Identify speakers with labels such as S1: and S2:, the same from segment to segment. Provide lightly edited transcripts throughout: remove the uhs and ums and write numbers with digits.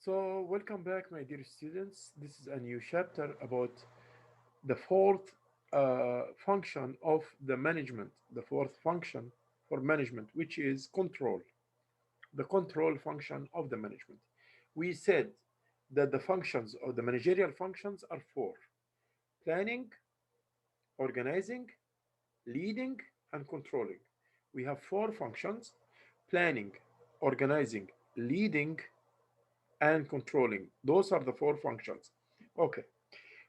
S1: So, welcome back, my dear students. This is a new chapter about the fourth function of the management, the fourth function for management, which is control, the control function of the management. We said that the functions of the managerial functions are four: planning, organizing, leading, and controlling. We have four functions: planning, organizing, leading, and controlling. Those are the four functions. Okay.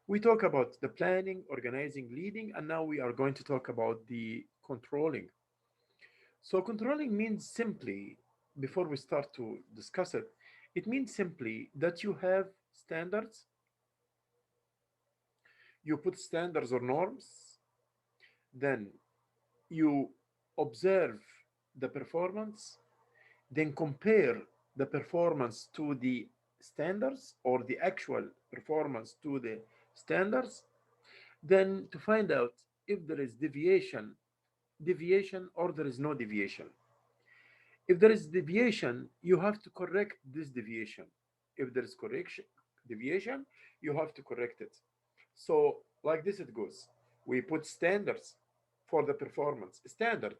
S1: We talk about the planning, organizing, leading, and now we are going to talk about the controlling. So, controlling means simply, before we start to discuss it, it means simply that you have standards, you put standards or norms, then you observe the performance, then compare the performance to the standards or the actual performance to the standards, then to find out if there is deviation or there is no deviation. If there is deviation, you have to correct this deviation. If there is correction deviation, you have to correct it. So like this it goes. We put standards for the performance standard,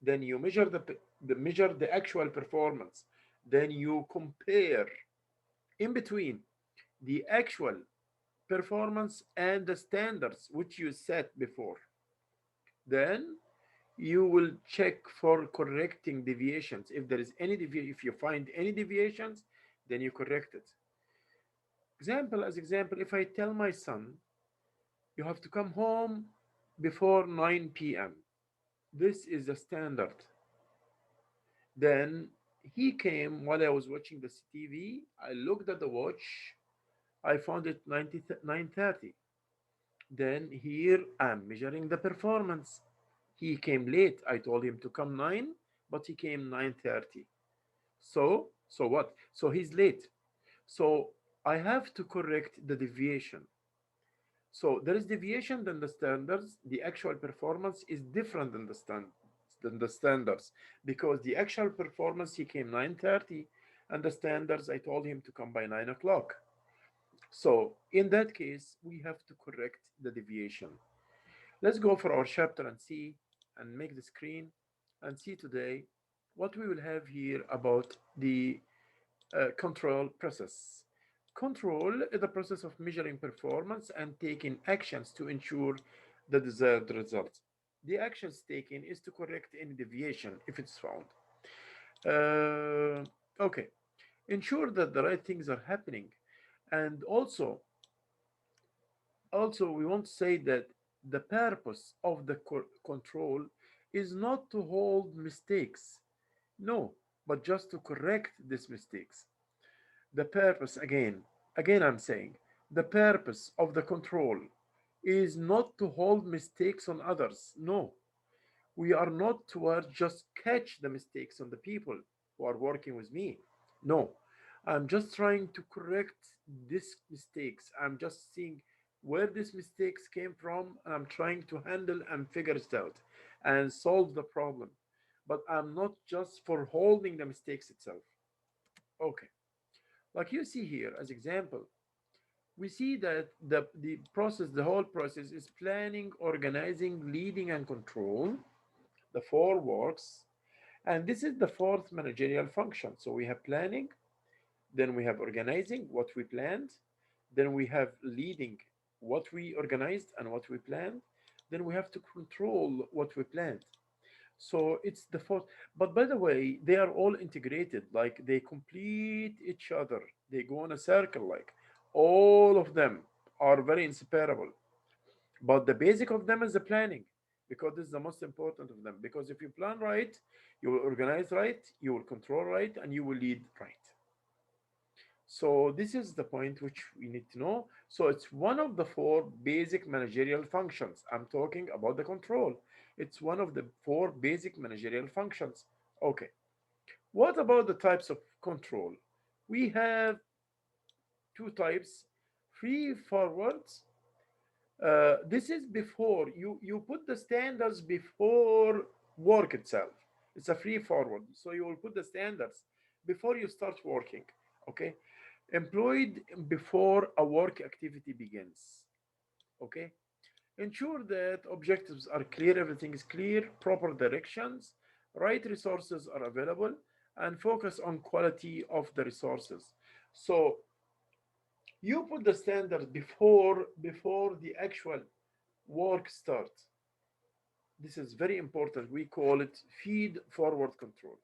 S1: then you measure the actual performance, then you compare in between the actual performance and the standards which you set before. Then you will check for correcting deviations. If there is any if you find any deviations, then you correct it. Example as example, if I tell my son, you have to come home before 9 p.m. This is the standard. Then he came while I was watching the TV. I looked at the watch. I found it 9:30. Then here I'm measuring the performance. He came late. I told him to come 9, but he came 9:30. So what? So he's late. So I have to correct the deviation. So there is deviation than the standards. The actual performance is different than the standards, because the actual performance he came 9:30, and the standards I told him to come by 9 o'clock. So in that case, we have to correct the deviation. Let's go for our chapter and see and make the screen and see today what we will have here about the control process. Control is the process of measuring performance and taking actions to ensure the desired result. The actions taken is to correct any deviation if it's found. Uh, okay, ensure that the right things are happening, and also we want to say that the purpose of the control is not to hold mistakes, no, but just to correct these mistakes. The purpose, again, I'm saying, the purpose of the control is not to hold mistakes on others. No, we are not towards just catch the mistakes on the people who are working with me. No, I'm just trying to correct these mistakes. I'm just seeing where these mistakes came from, and I'm trying to handle and figure it out and solve the problem. But I'm not just for holding the mistakes itself. Okay. Like you see here as example, we see that the whole process is planning, organizing, leading, and control, the four works. And this is the fourth managerial function. So we have planning, then we have organizing, what we planned, then we have leading, what we organized and what we planned, then we have to control what we planned. So it's the fourth. But by the way, they are all integrated, like they complete each other. They go in a circle, like all of them are very inseparable. But the basic of them is the planning, because this is the most important of them. Because if you plan right, you will organize right, you will control right, and you will lead right. So this is the point which we need to know. So it's one of the four basic managerial functions. I'm talking about the control. It's one of the four basic managerial functions. Okay. What about the types of control? We have two types. Free forwards. This is before you put the standards before work itself. It's a free forward. So you will put the standards before you start working. Okay. employed before a work activity begins. Okay, ensure that objectives are clear, everything is clear, proper directions, right resources are available, and focus on quality of the resources. So you put the standards before the actual work starts. This is very important. We call it feed forward control.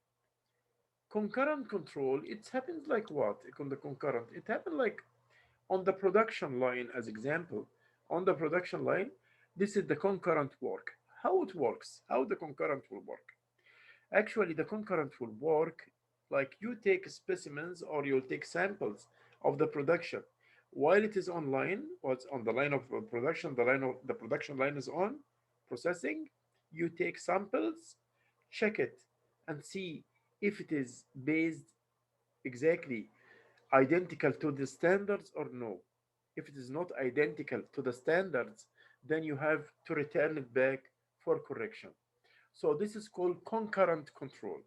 S1: Concurrent control, it happens like what? On the concurrent, it happens like on the production line, as example. On the production line, this is the concurrent work. How it works, how the concurrent will work. Actually, the concurrent will work like you take specimens or you'll take samples of the production while it is online, what's on the line of production, the production line is on processing. You take samples, check it, and see if it is based exactly identical to the standards or no. If it is not identical to the standards, then you have to return it back for correction. So this is called concurrent control.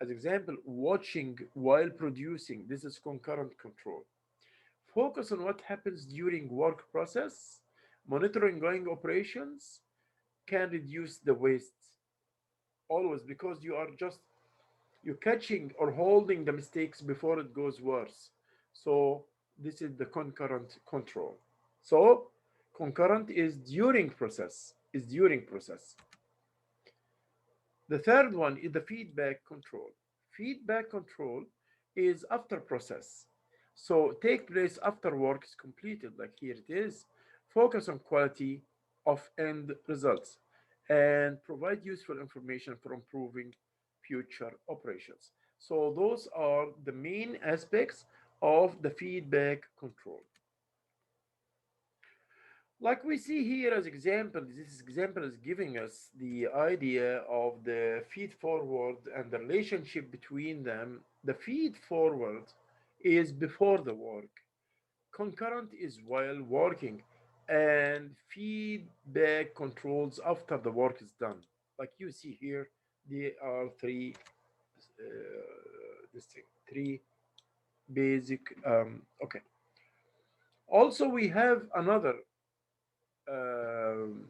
S1: As example, watching while producing, this is concurrent control. Focus on what happens during work process. Monitoring going operations can reduce the waste always because you are just you catching or holding the mistakes before it goes worse. So this is the concurrent control. So concurrent is during process. The third one is the feedback control. Feedback control is after process. So take place after work is completed, like here it is. Focus on quality of end results and provide useful information for improving future operations. So those are the main aspects of the feedback control. Like we see here as example, this example is giving us the idea of the feed forward and the relationship between them. The feed forward is before the work, concurrent is while working, and feedback controls after the work is done. Like you see here, there are three basic. Okay. Also, we have another um,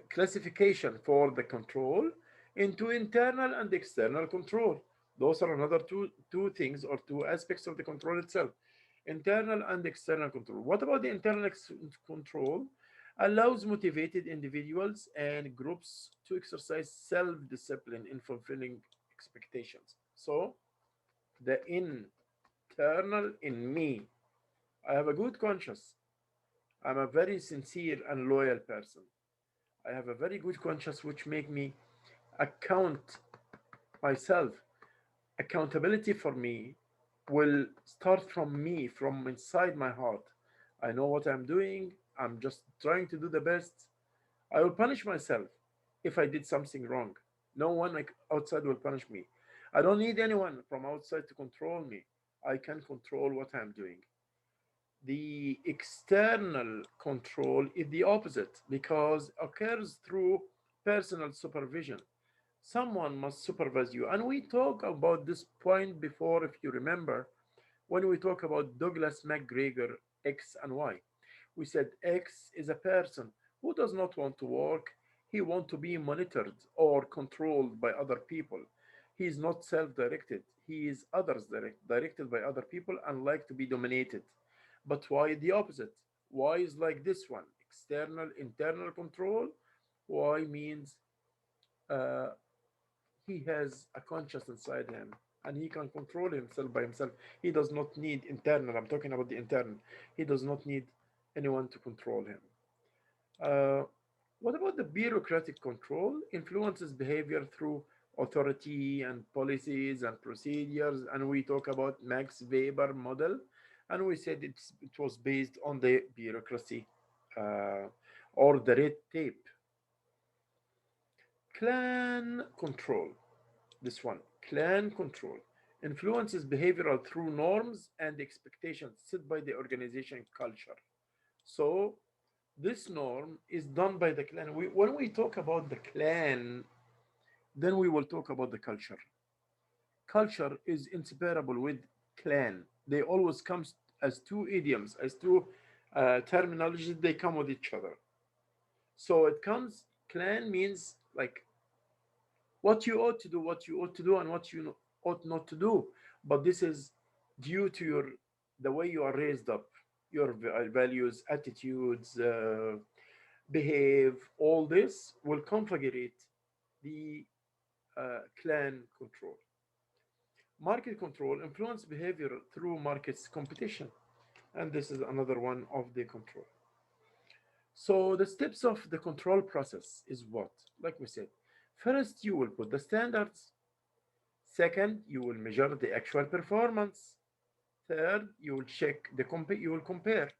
S1: classification for the control into internal and external control. Those are another two things or two aspects of the control itself. Internal and external control. What about the internal control? Allows motivated individuals and groups to exercise self-discipline in fulfilling expectations. So the internal in me, I have a good conscience. I'm a very sincere and loyal person. I have a very good conscience which make me account myself. Accountability for me will start from me, from inside my heart. I know what I'm doing. I'm just trying to do the best. I will punish myself if I did something wrong. No one like outside will punish me. I don't need anyone from outside to control me. I can control what I'm doing. The external control is the opposite because occurs through personal supervision. Someone must supervise you. And we talked about this point before, if you remember, when we talk about Douglas McGregor, X and Y. We said X is a person who does not want to work. He wants to be monitored or controlled by other people. He is not self-directed. He is others directed by other people and like to be dominated. But why the opposite? Y is like this one, external, internal control. Y means uh, he has a conscious inside him and he can control himself by himself. He does not need internal. I'm talking about the internal. He does not need anyone to control him. Uh, what about the bureaucratic control? Influences behavior through authority and policies and procedures. And we talk about Max Weber model. And we said it was based on the bureaucracy uh, or the red tape. Clan control. This one, clan control, influences behavioral through norms and expectations set by the organization culture. So this norm is done by the clan. When we talk about the clan, then we will talk about the culture. Culture is inseparable with clan. They always come as two idioms, as two terminologies. They come with each other. So it comes, clan means like what you ought to do, what you ought to do, and what you ought not to do. But this is due to your the way you are raised up, your values, attitudes, behave. All this will configure the clan control. Market control influence behavior through markets competition, and this is another one of the control. So the steps of the control process is what? Like we said, first you will put the standards. Second, you will measure the actual performance. Third, you will check the you will compare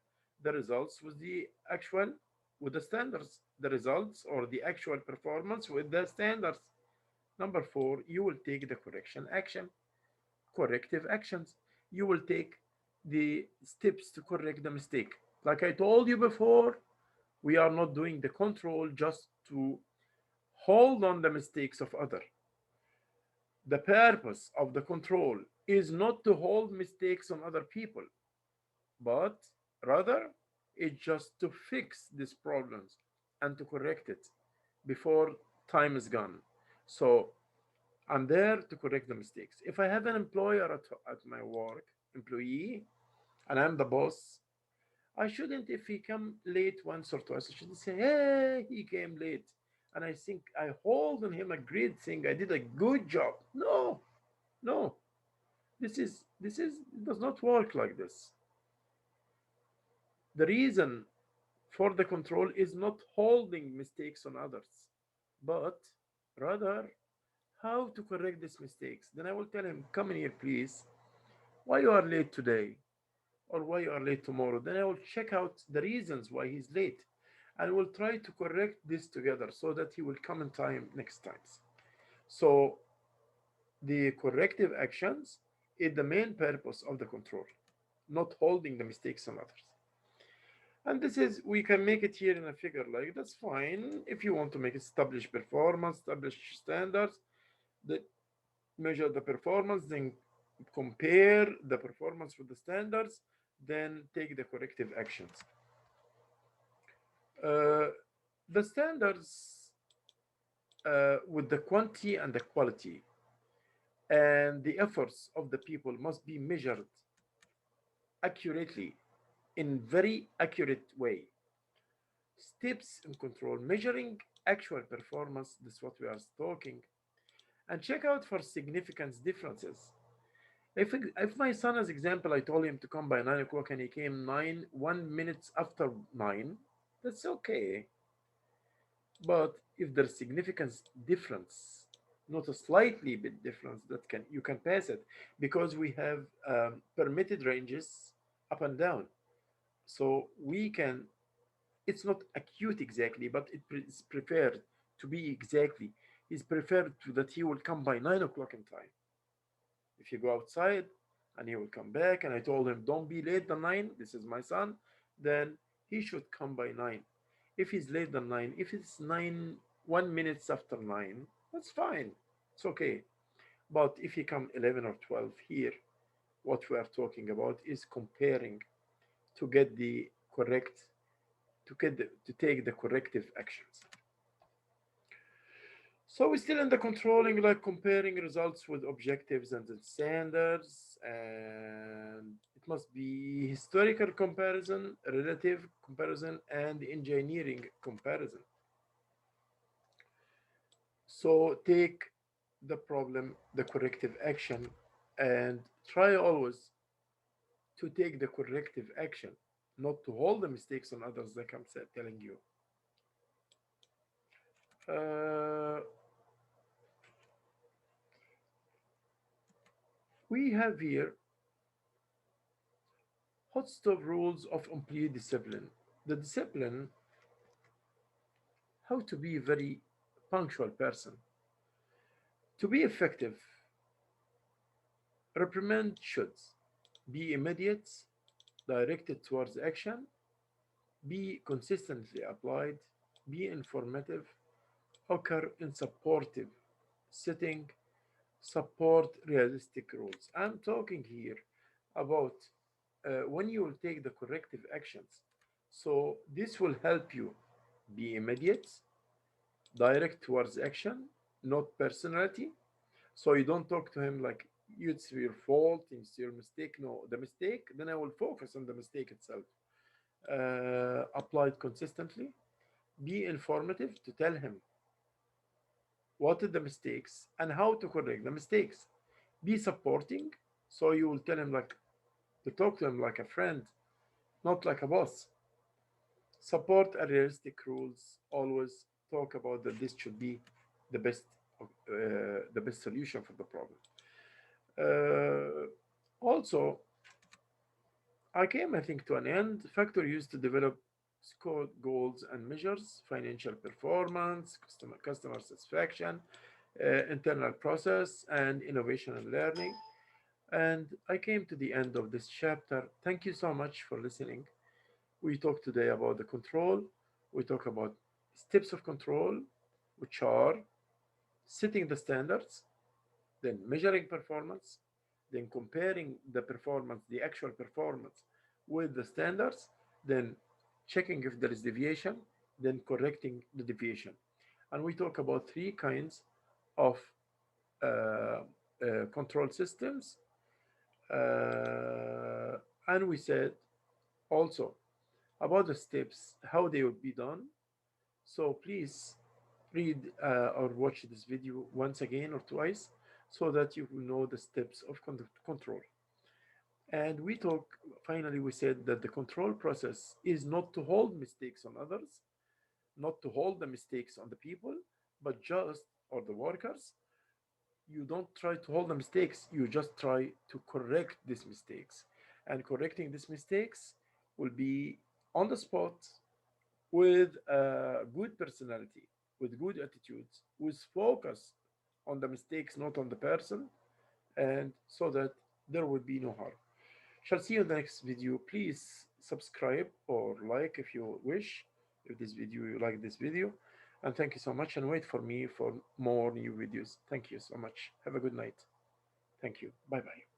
S1: the results with the actual with the standards, the results or the actual performance with the standards. Number four, you will take the corrective actions. You will take the steps to correct the mistake. Like I told you before, we are not doing the control just to hold on the mistakes of others. The purpose of the control is not to hold mistakes on other people, but rather it's just to fix these problems and to correct it before time is gone. So I'm there to correct the mistakes. If I have an employer at my work, employee, and I'm the boss, I shouldn't, if he come late once or twice, I shouldn't say, hey, he came late. And I think I hold on him a great thing. I did a good job. No, no. This is it does not work like this. The reason for the control is not holding mistakes on others, but rather how to correct these mistakes. Then I will tell him, come in here, please. Why you are late today? Or why you are late tomorrow? Then I will check out the reasons why he's late. And we'll try to correct this together so that he will come in time next times. So the corrective actions is the main purpose of the control, not holding the mistakes on others. And this is, we can make it here in a figure like that's fine. If you want to make establish performance, establish standards, the, measure the performance, then compare the performance with the standards, then take the corrective actions. Uh, the standards with the quantity and the quality and the efforts of the people must be measured accurately in very accurate way. Steps in control, measuring actual performance, this is what we are talking, and check out for significant differences. If my son, as example, I told him to come by 9 o'clock and he came 1 minute after 9, that's okay. But if there's significant difference, not a slightly bit difference, that can you can pass it because we have permitted ranges up and down. So we can. It's not acute exactly, but is preferred to be exactly. It's preferred to that he will come by 9 o'clock in time. If you go outside and he will come back, and I told him, don't be late than 9, this is my son, then he should come by 9. If he's late than 9, if it's 9, 1 minutes after 9, that's fine. It's okay. But if he come 11 or 12 here, what we are talking about is comparing to get the correct, to take the corrective actions. So we're still in the controlling, like comparing results with objectives and the standards, and it must be historical comparison, relative comparison, and engineering comparison. So take the problem, the corrective action, and try always to take the corrective action, not to hold the mistakes on others, like I'm telling you. Uh, we have here hot stove rules of employee discipline. The discipline, how to be a very punctual person. To be effective, reprimand should be immediate, directed towards action, be consistently applied, be informative, occur in supportive setting, support realistic rules. I'm talking here about when you will take the corrective actions. So this will help you be immediate, direct towards action, not personality. So you don't talk to him like it's your fault, it's your mistake. No, the mistake, then I will focus on the mistake itself. Applied consistently. Be informative to tell him what are the mistakes and how to correct the mistakes. Be supporting. So you will tell him like to talk to him like a friend, not like a boss. Support a realistic rules. Always talk about that this should be the best the best solution for the problem. Also, I came, I think, to an end. Factor used to develop score goals and measures, financial performance, customer satisfaction, internal process, and innovation and learning. And I came to the end of this chapter. Thank you so much for listening. We talked today about the control. We talk about steps of control, which are setting the standards, then measuring performance, then comparing the performance, the actual performance with the standards, then checking if there is deviation, then correcting the deviation. And we talk about three kinds of control systems. And we said also about the steps, how they would be done. So please read or watch this video once again or twice so that you will know the steps of control. And we talk, finally, we said that the control process is not to hold mistakes on others, not to hold the mistakes on the people, but just, or the workers, you don't try to hold the mistakes, you just try to correct these mistakes. And correcting these mistakes will be on the spot with a good personality, with good attitudes, with focus on the mistakes, not on the person, and so that there will be no harm. Shall see you in the next video. Please subscribe or like if you wish, if this video you like this video. And thank you so much and wait for me for more new videos. Thank you so much. Have a good night. Thank you. Bye bye.